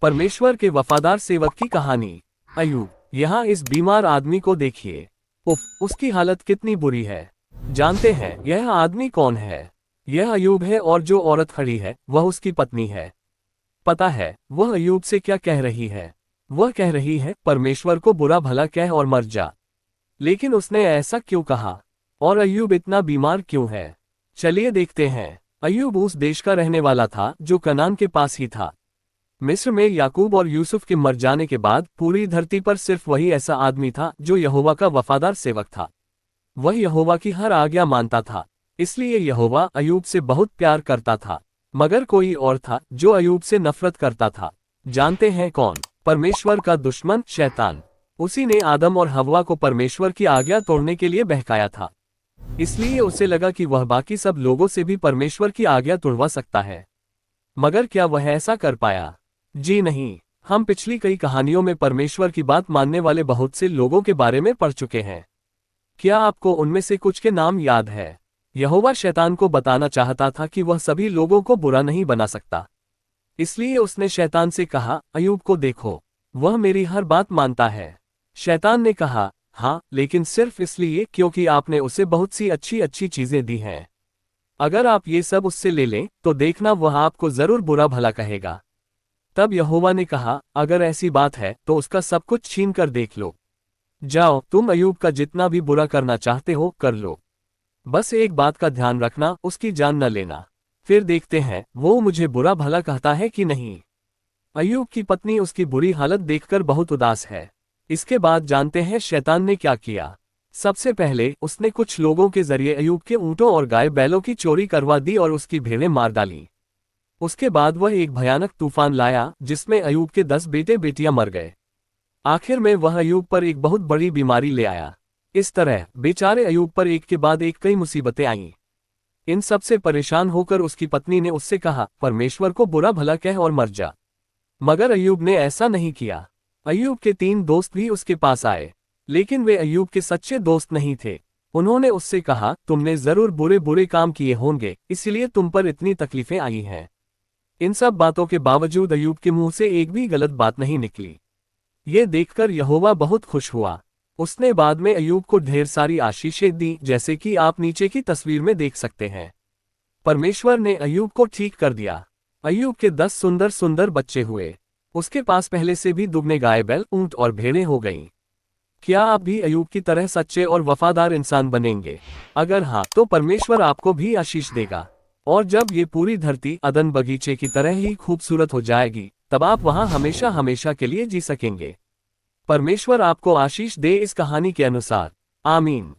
परमेश्वर के वफादार सेवक की कहानी। अय्यूब। यहाँ इस बीमार आदमी को देखिए। उफ, उसकी हालत कितनी बुरी है। जानते हैं यह आदमी कौन है? यह अय्यूब है और जो औरत खड़ी है वह उसकी पत्नी है। पता है वह अय्यूब से क्या कह रही है? वह कह रही है, परमेश्वर को बुरा भला कह और मर जा। लेकिन उसने ऐसा क्यों कहा? और अय्यूब इतना बीमार क्यों है? चलिए देखते हैं। अय्यूब उस देश का रहने वाला था जो कनान के पास ही था। मिस्र में याकूब और यूसुफ के मर जाने के बाद पूरी धरती पर सिर्फ वही ऐसा आदमी था जो यहोवा का वफादार सेवक था। वह यहोवा की हर आज्ञा मानता था, इसलिए यहोवा अय्यूब से बहुत प्यार करता था। मगर कोई और था जो अय्यूब से नफरत करता था। जानते हैं कौन? परमेश्वर का दुश्मन शैतान। उसी ने आदम और हव्वा को परमेश्वर की आज्ञा तोड़ने के लिए बहकाया था। इसलिए उसे लगा कि वह बाकी सब लोगों से भी परमेश्वर की आज्ञा तोड़वा सकता है। मगर क्या वह ऐसा कर पाया? जी नहीं। हम पिछली कई कहानियों में परमेश्वर की बात मानने वाले बहुत से लोगों के बारे में पढ़ चुके हैं। क्या आपको उनमें से कुछ के नाम याद है? यहोवा शैतान को बताना चाहता था कि वह सभी लोगों को बुरा नहीं बना सकता। इसलिए उसने शैतान से कहा, अय्यूब को देखो, वह मेरी हर बात मानता है। शैतान ने कहा, हाँ, लेकिन सिर्फ इसलिए क्योंकि आपने उसे बहुत सी अच्छी अच्छी चीजें दी हैं। अगर आप ये सब उससे ले लें तो देखना वह आपको जरूर बुरा भला कहेगा। तब यहोवा ने कहा, अगर ऐसी बात है तो उसका सब कुछ छीन कर देख लो। जाओ, तुम अय्यूब का जितना भी बुरा करना चाहते हो कर लो। बस एक बात का ध्यान रखना, उसकी जान न लेना। फिर देखते हैं वो मुझे बुरा भला कहता है कि नहीं। अय्यूब की पत्नी उसकी बुरी हालत देखकर बहुत उदास है। इसके बाद जानते हैं शैतान ने क्या किया। सबसे पहले उसने कुछ लोगों के जरिए अय्यूब के ऊंटों और गाय बैलों की चोरी करवा दी और उसकी भेड़ें मार डाली। उसके बाद वह एक भयानक तूफान लाया जिसमें अय्यूब के 10 बेटे बेटियां मर गए। आखिर में वह अय्यूब पर एक बहुत बड़ी बीमारी ले आया। इस तरह बेचारे अय्यूब पर एक के बाद एक कई मुसीबतें आईं। इन सब से परेशान होकर उसकी पत्नी ने उससे कहा, परमेश्वर को बुरा भला कह और मर जा। मगर अय्यूब ने ऐसा नहीं किया। अय्यूब के 3 दोस्त भी उसके पास आए, लेकिन वे अय्यूब के सच्चे दोस्त नहीं थे। उन्होंने उससे कहा, तुमने जरूर बुरे बुरे काम किए होंगे, इसलिए तुम पर इतनी तकलीफें आई हैं। इन सब बातों के बावजूद अय्यूब के मुंह से एक भी गलत बात नहीं निकली। ये देखकर यहोवा बहुत खुश हुआ। उसने बाद में अय्यूब को ढेर सारी आशीषें दी, जैसे कि आप नीचे की तस्वीर में देख सकते हैं। परमेश्वर ने अय्यूब को ठीक कर दिया। अय्यूब के 10 सुंदर सुंदर बच्चे हुए। उसके पास पहले से भी दुगने गाय बैल ऊंट और भेड़ें हो गईं। क्या आप भी अय्यूब की तरह सच्चे और वफादार इंसान बनेंगे? अगर हाँ, तो परमेश्वर आपको भी आशीष देगा। और जब ये पूरी धरती अदन बगीचे की तरह ही खूबसूरत हो जाएगी, तब आप वहां हमेशा हमेशा के लिए जी सकेंगे। परमेश्वर आपको आशीष दे इस कहानी के अनुसार। आमीन।